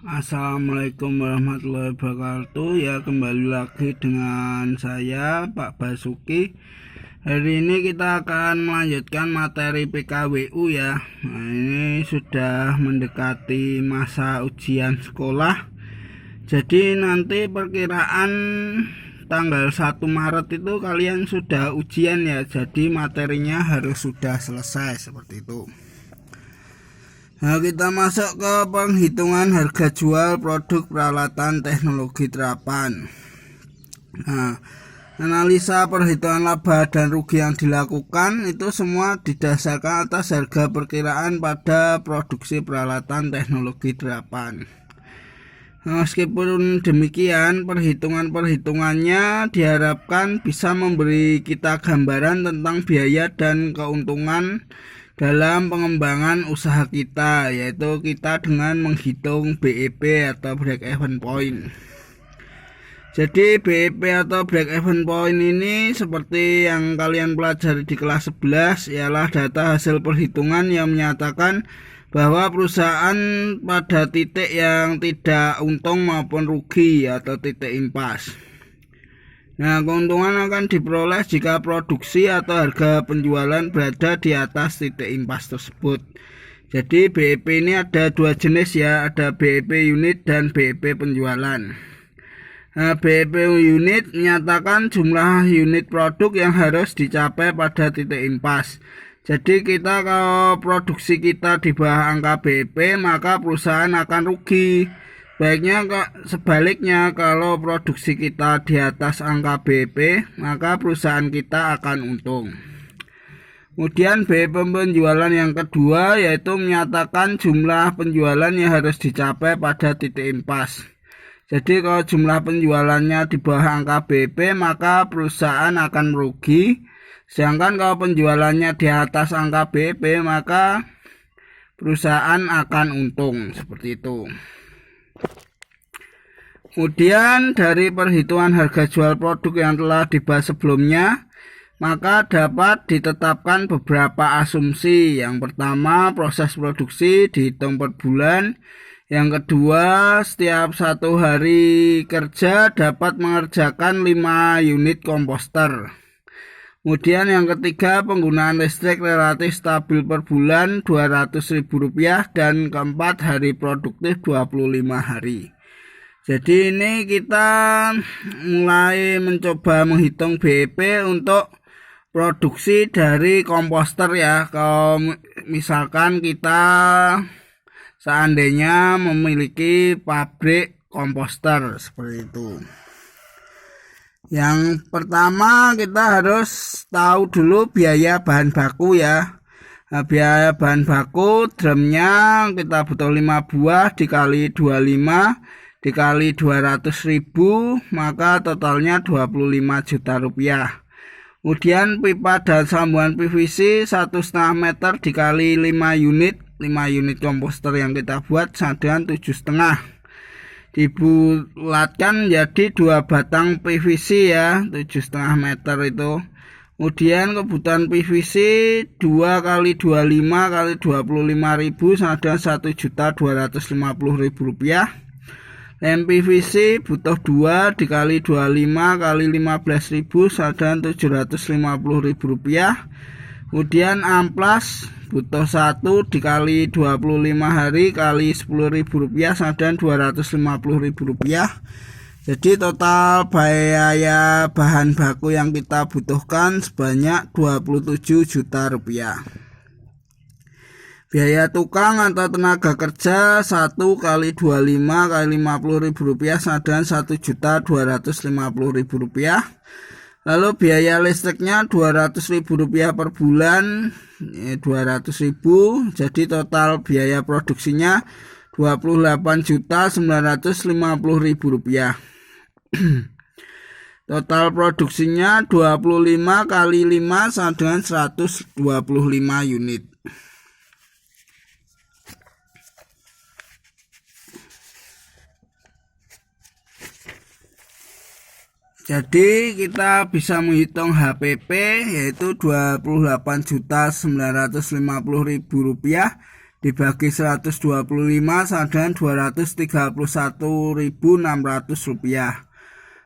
Assalamualaikum warahmatullahi wabarakatuh. Ya, kembali lagi dengan saya Pak Basuki. Hari ini kita akan melanjutkan materi PKWU ya. Nah, ini sudah mendekati masa ujian sekolah. Jadi nanti perkiraan tanggal 1 Maret itu kalian sudah ujian ya. Jadi materinya harus sudah selesai seperti itu. Nah, kita masuk ke penghitungan harga jual produk peralatan teknologi terapan. Nah, analisa perhitungan laba dan rugi yang dilakukan itu semua didasarkan atas harga perkiraan pada produksi peralatan teknologi terapan. Nah, meskipun demikian, perhitungannya diharapkan bisa memberi kita gambaran tentang biaya dan keuntungan dalam pengembangan usaha kita, yaitu kita dengan menghitung BEP atau break even point. Jadi BEP atau break even point ini seperti yang kalian pelajari di kelas 11 ialah data hasil perhitungan yang menyatakan bahwa perusahaan pada titik yang tidak untung maupun rugi atau titik impas. Nah, keuntungan akan diperoleh jika produksi atau harga penjualan berada di atas titik impas tersebut. Jadi BEP ini ada dua jenis ya, ada BEP unit dan BEP penjualan. Nah, BEP unit menyatakan jumlah unit produk yang harus dicapai pada titik impas. Jadi kalau produksi kita di bawah angka BEP, maka perusahaan akan rugi. Baiknya sebaliknya, kalau produksi kita di atas angka BEP, maka perusahaan kita akan untung. Kemudian BEP penjualan yang kedua yaitu menyatakan jumlah penjualan yang harus dicapai pada titik impas. Jadi kalau jumlah penjualannya di bawah angka BEP, maka perusahaan akan merugi. Sedangkan kalau penjualannya di atas angka BEP, maka perusahaan akan untung, seperti itu. Kemudian dari perhitungan harga jual produk yang telah dibahas sebelumnya, maka dapat ditetapkan beberapa asumsi. Yang pertama, proses produksi dihitung per bulan. Yang kedua, setiap 1 hari kerja dapat mengerjakan 5 unit komposter. Kemudian yang ketiga, penggunaan listrik relatif stabil per bulan Rp200.000, dan keempat, hari produktif 25 hari. Jadi ini kita mulai mencoba menghitung BEP untuk produksi dari komposter ya. Kalau misalkan kita seandainya memiliki pabrik komposter seperti itu. Yang pertama, kita harus tahu dulu biaya bahan baku ya. Nah, biaya bahan baku drumnya kita butuh 5 buah dikali 25 dikali 200.000, maka totalnya Rp25 juta. Kemudian pipa dan sambungan PVC 1,5 meter dikali 5 unit komposter yang kita buat dengan 7,5. Dibulatkan jadi 2 batang PVC ya, 7,5 meter itu. Kemudian kebutuhan PVC 2 kali 25 kali 25.000 sama dengan Rp1.250.000. Lem PVC butuh 2 dikali 25 kali 15.000 sama dengan Rp750.000. Kemudian amplas butuh 1 dikali 25 hari kali Rp10.000 sama dengan Rp250.000. Jadi total biaya bahan baku yang kita butuhkan sebanyak Rp27 juta. Biaya tukang atau tenaga kerja 1 kali 25 kali Rp50.000 sama dengan Rp1.250.000. Lalu biaya listriknya Rp200.000 per bulan, 200.000. Jadi total biaya produksinya Rp28.950.000. Total produksinya 25 kali 5 sama dengan 125 unit. Jadi kita bisa menghitung HPP yaitu Rp28.950.000 dibagi 125 sama dengan Rp231.600.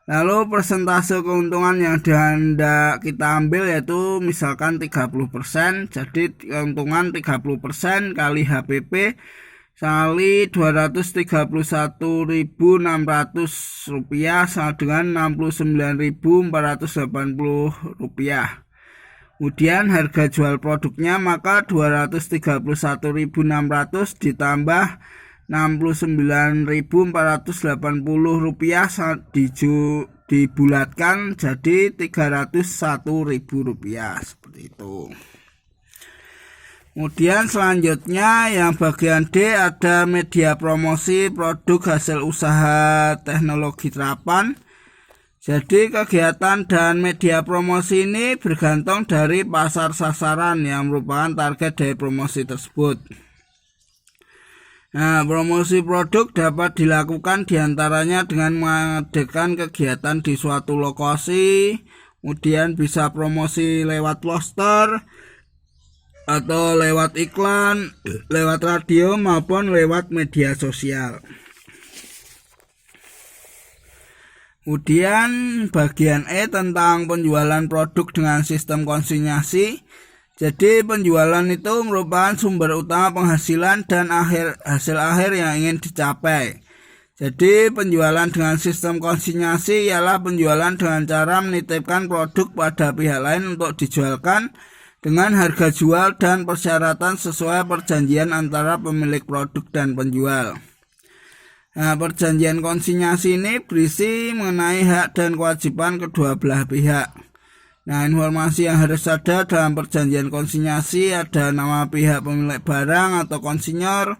Lalu persentase keuntungan yang hendak kita ambil yaitu misalkan 30%, jadi keuntungan 30% kali HPP kali Rp231.600 sama dengan Rp69.480. Kemudian harga jual produknya maka Rp231.600 ditambah Rp69.480 dibulatkan jadi Rp301.000 seperti itu. Kemudian selanjutnya yang bagian D ada media promosi produk hasil usaha teknologi terapan. Jadi kegiatan dan media promosi ini bergantung dari pasar sasaran yang merupakan target dari promosi tersebut. Nah, promosi produk dapat dilakukan diantaranya dengan mengadakan kegiatan di suatu lokasi, kemudian bisa promosi lewat poster, atau lewat iklan, lewat radio maupun lewat media sosial. Kemudian bagian E tentang penjualan produk dengan sistem konsinyasi. Jadi penjualan itu merupakan sumber utama penghasilan dan hasil akhir yang ingin dicapai. Jadi penjualan dengan sistem konsinyasi ialah penjualan dengan cara menitipkan produk pada pihak lain untuk dijualkan dengan harga jual dan persyaratan sesuai perjanjian antara pemilik produk dan penjual. Nah, perjanjian konsinyasi ini berisi mengenai hak dan kewajiban kedua belah pihak. Nah, informasi yang harus ada dalam perjanjian konsinyasi ada nama pihak pemilik barang atau konsinyor,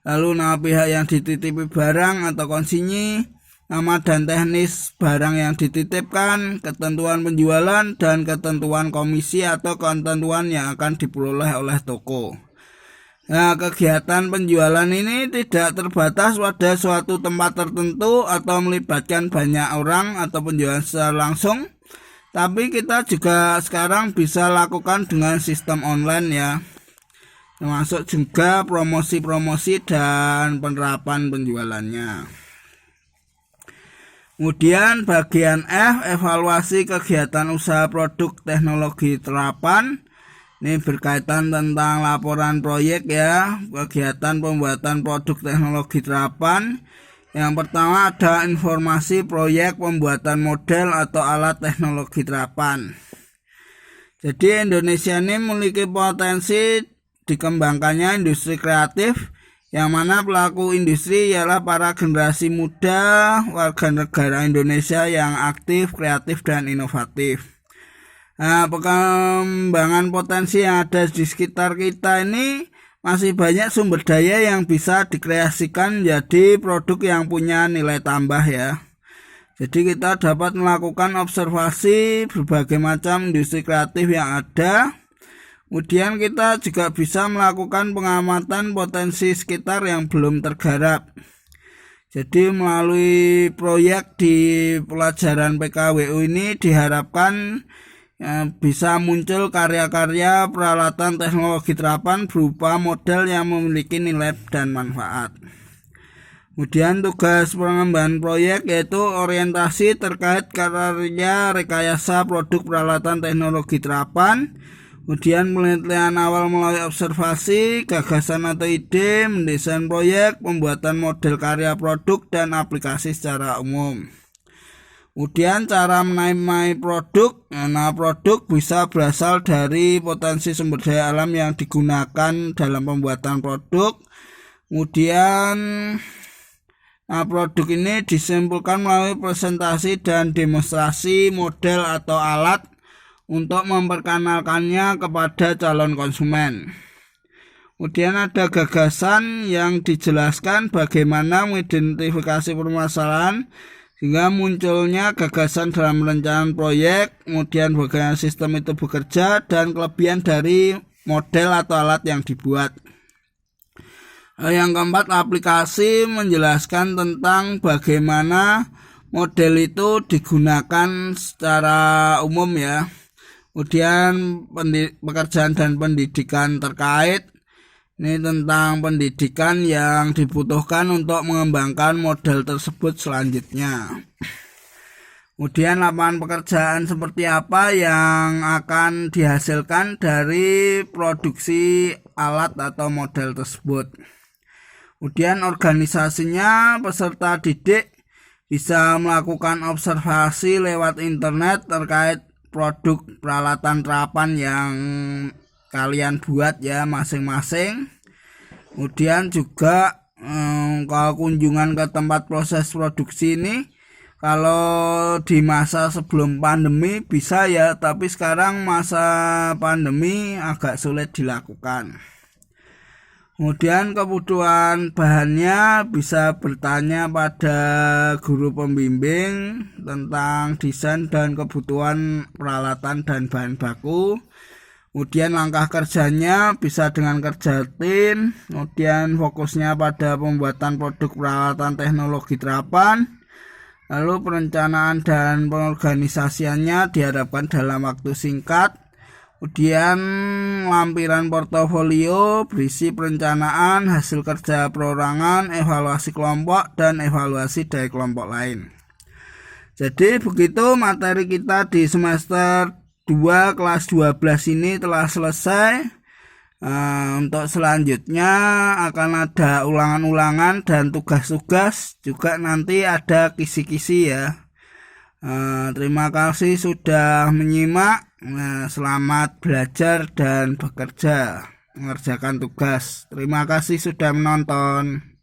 lalu nama pihak yang dititipi barang atau konsinyi, nama dan teknis barang yang dititipkan, ketentuan penjualan, dan ketentuan komisi atau ketentuan yang akan diperoleh oleh toko. Nah, kegiatan penjualan ini tidak terbatas pada suatu tempat tertentu atau melibatkan banyak orang atau penjualan secara langsung, tapi kita juga sekarang bisa lakukan dengan sistem online ya, termasuk juga promosi-promosi dan penerapan penjualannya. Kemudian bagian F, evaluasi kegiatan usaha produk teknologi terapan. Ini berkaitan tentang laporan proyek ya, kegiatan pembuatan produk teknologi terapan. Yang pertama ada informasi proyek pembuatan model atau alat teknologi terapan. Jadi Indonesia ini memiliki potensi dikembangkannya industri kreatif, yang mana pelaku industri ialah para generasi muda warga negara Indonesia yang aktif, kreatif, dan inovatif. Nah, pengembangan potensi yang ada di sekitar kita ini masih banyak sumber daya yang bisa dikreasikan menjadi produk yang punya nilai tambah ya. Jadi kita dapat melakukan observasi berbagai macam industri kreatif yang ada. Kemudian kita juga bisa melakukan pengamatan potensi sekitar yang belum tergarap. Jadi melalui proyek di pelajaran PKWU ini diharapkan bisa muncul karya-karya peralatan teknologi terapan berupa model yang memiliki nilai dan manfaat. Kemudian tugas pengembangan proyek yaitu orientasi terkait karya rekayasa produk peralatan teknologi terapan. Kemudian penelitian awal melalui observasi, gagasan atau ide, mendesain proyek, pembuatan model karya produk dan aplikasi secara umum. Kemudian cara menamai produk. Nah, produk bisa berasal dari potensi sumber daya alam yang digunakan dalam pembuatan produk. Kemudian produk ini disimpulkan melalui presentasi dan demonstrasi model atau alat untuk memperkenalkannya kepada calon konsumen. Kemudian ada gagasan yang dijelaskan bagaimana mengidentifikasi permasalahan sehingga munculnya gagasan dalam perencanaan proyek, kemudian bagaimana sistem itu bekerja, dan kelebihan dari model atau alat yang dibuat. Yang keempat, aplikasi menjelaskan tentang bagaimana model itu digunakan secara umum ya. Kemudian pekerjaan dan pendidikan terkait. Ini tentang pendidikan yang dibutuhkan untuk mengembangkan model tersebut selanjutnya. Kemudian lapangan pekerjaan seperti apa yang akan dihasilkan dari produksi alat atau model tersebut. Kemudian organisasinya, peserta didik bisa melakukan observasi lewat internet terkait produk peralatan terapan yang kalian buat ya masing-masing. Kemudian juga kalau kunjungan ke tempat proses produksi ini, kalau di masa sebelum pandemi bisa ya, tapi sekarang masa pandemi agak sulit dilakukan. Kemudian kebutuhan bahannya bisa bertanya pada guru pembimbing tentang desain dan kebutuhan peralatan dan bahan baku. Kemudian langkah kerjanya bisa dengan kerja tim. Kemudian fokusnya pada pembuatan produk peralatan teknologi terapan. Lalu perencanaan dan pengorganisasiannya diharapkan dalam waktu singkat. Kemudian lampiran portofolio berisi perencanaan, hasil kerja perorangan, evaluasi kelompok, dan evaluasi dari kelompok lain. Jadi begitu materi kita di semester 2 kelas 12 ini telah selesai. Untuk selanjutnya akan ada ulangan-ulangan dan tugas-tugas, juga nanti ada kisi-kisi ya. Terima kasih sudah menyimak. Selamat belajar dan bekerja mengerjakan tugas. Terima kasih sudah menonton.